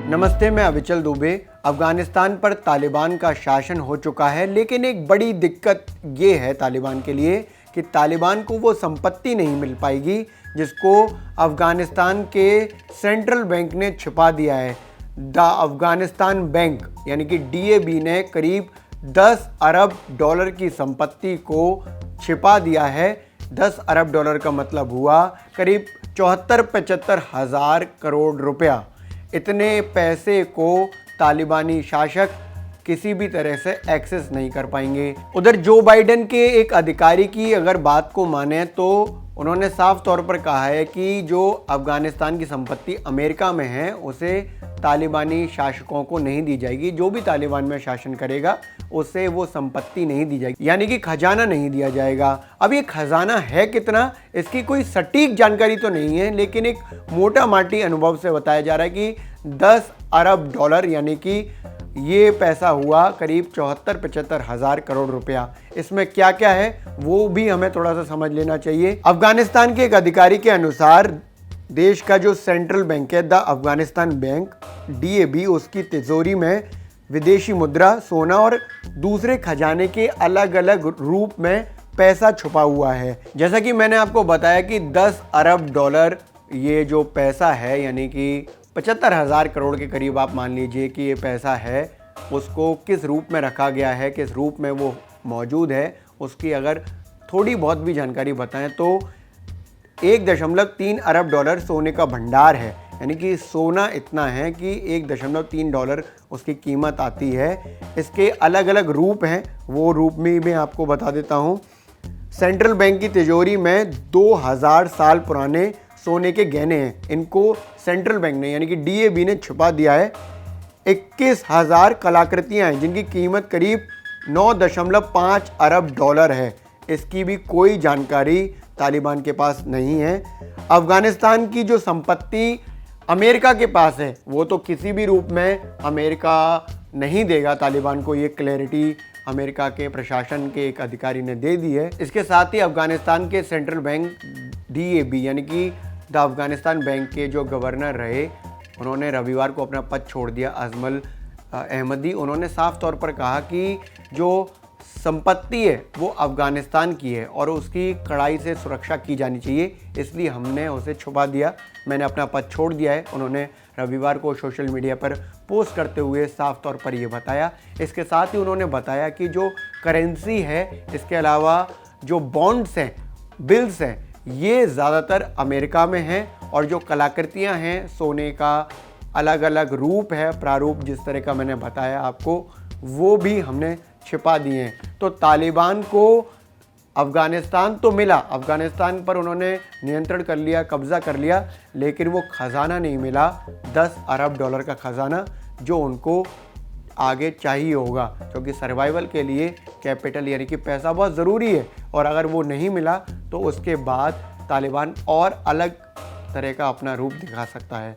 नमस्ते, मैं अविचल दुबे। अफ़गानिस्तान पर तालिबान का शासन हो चुका है, लेकिन एक बड़ी दिक्कत ये है तालिबान के लिए कि तालिबान को वो संपत्ति नहीं मिल पाएगी जिसको अफ़गानिस्तान के सेंट्रल बैंक ने छिपा दिया है। द अफ़गानिस्तान बैंक यानी कि DAB ने करीब 10 अरब डॉलर की संपत्ति को छिपा दिया है। 10 अरब डॉलर का मतलब हुआ करीब 74-75 हज़ार करोड़ रुपया। इतने पैसे को तालिबानी शासक किसी भी तरह से एक्सेस नहीं कर पाएंगे। उधर जो बाइडेन के एक अधिकारी की अगर बात को माने तो उन्होंने साफ तौर पर कहा है कि जो अफ़गानिस्तान की संपत्ति अमेरिका में है उसे तालिबानी शासकों को नहीं दी जाएगी। जो भी तालिबान में शासन करेगा उसे वो संपत्ति नहीं दी जाएगी, यानी कि खजाना नहीं दिया जाएगा। अब ये खजाना है कितना, इसकी कोई सटीक जानकारी तो नहीं है, लेकिन एक मोटा माटी अनुभव से बताया जा रहा है कि 10 अरब डॉलर यानी कि ये पैसा हुआ करीब 74-75 हज़ार करोड़ रुपया। इसमें क्या क्या है वो भी हमें थोड़ा सा समझ लेना चाहिए। अफ़गानिस्तान के एक अधिकारी के अनुसार देश का जो सेंट्रल बैंक है द अफ़गानिस्तान बैंक DAB, उसकी तिजोरी में विदेशी मुद्रा, सोना और दूसरे खजाने के अलग अलग रूप में पैसा छुपा हुआ है। जैसा कि मैंने आपको बताया कि 10 अरब डॉलर ये जो पैसा है यानी कि 75 हज़ार करोड़ के करीब आप मान लीजिए कि ये पैसा है, उसको किस रूप में रखा गया है, किस रूप में वो मौजूद है, उसकी अगर थोड़ी बहुत भी जानकारी बताएं तो 1.3 अरब डॉलर सोने का भंडार है। यानी कि सोना इतना है कि 1.3 डॉलर उसकी कीमत आती है। इसके अलग अलग रूप हैं, वो रूप में मैं आपको बता देता हूँ। सेंट्रल बैंक की तिजोरी में 2000 साल पुराने सोने के गहने हैं। इनको सेंट्रल बैंक ने यानी कि DAB ने छुपा दिया है। 21,000 कलाकृतियाँ हैं जिनकी कीमत करीब 9.5 अरब डॉलर है। इसकी भी कोई जानकारी तालिबान के पास नहीं है। अफ़गानिस्तान की जो संपत्ति अमेरिका के पास है वो तो किसी भी रूप में अमेरिका नहीं देगा तालिबान को, ये क्लैरिटी अमेरिका के प्रशासन के एक अधिकारी ने दे दी है। इसके साथ ही अफ़गानिस्तान के सेंट्रल बैंक DAB यानी कि द अफ़गानिस्तान बैंक के जो गवर्नर रहे उन्होंने रविवार को अपना पद छोड़ दिया, अजमल अहमदी। उन्होंने साफ तौर पर कहा कि जो संपत्ति है वो अफ़गानिस्तान की है और उसकी कड़ाई से सुरक्षा की जानी चाहिए, इसलिए हमने उसे छुपा दिया, मैंने अपना पद छोड़ दिया है। उन्होंने रविवार को सोशल मीडिया पर पोस्ट करते हुए साफ तौर पर ये बताया। इसके साथ ही उन्होंने बताया कि जो करेंसी है, इसके अलावा जो बॉन्ड्स हैं, बिल्स हैं, ये ज़्यादातर अमेरिका में हैं और जो कलाकृतियाँ हैं, सोने का अलग अलग रूप है, प्रारूप जिस तरह का मैंने बताया आपको, वो भी हमने छिपा दिए हैं। तो तालिबान को अफ़गानिस्तान तो मिला, अफ़गानिस्तान पर उन्होंने नियंत्रण कर लिया, कब्ज़ा कर लिया, लेकिन वो ख़जाना नहीं मिला, 10 अरब डॉलर का ख़जाना जो उनको आगे चाहिए होगा, क्योंकि सर्वाइवल के लिए कैपिटल यानी कि पैसा बहुत ज़रूरी है। और अगर वो नहीं मिला तो उसके बाद तालिबान और अलग तरह का अपना रूप दिखा सकता है।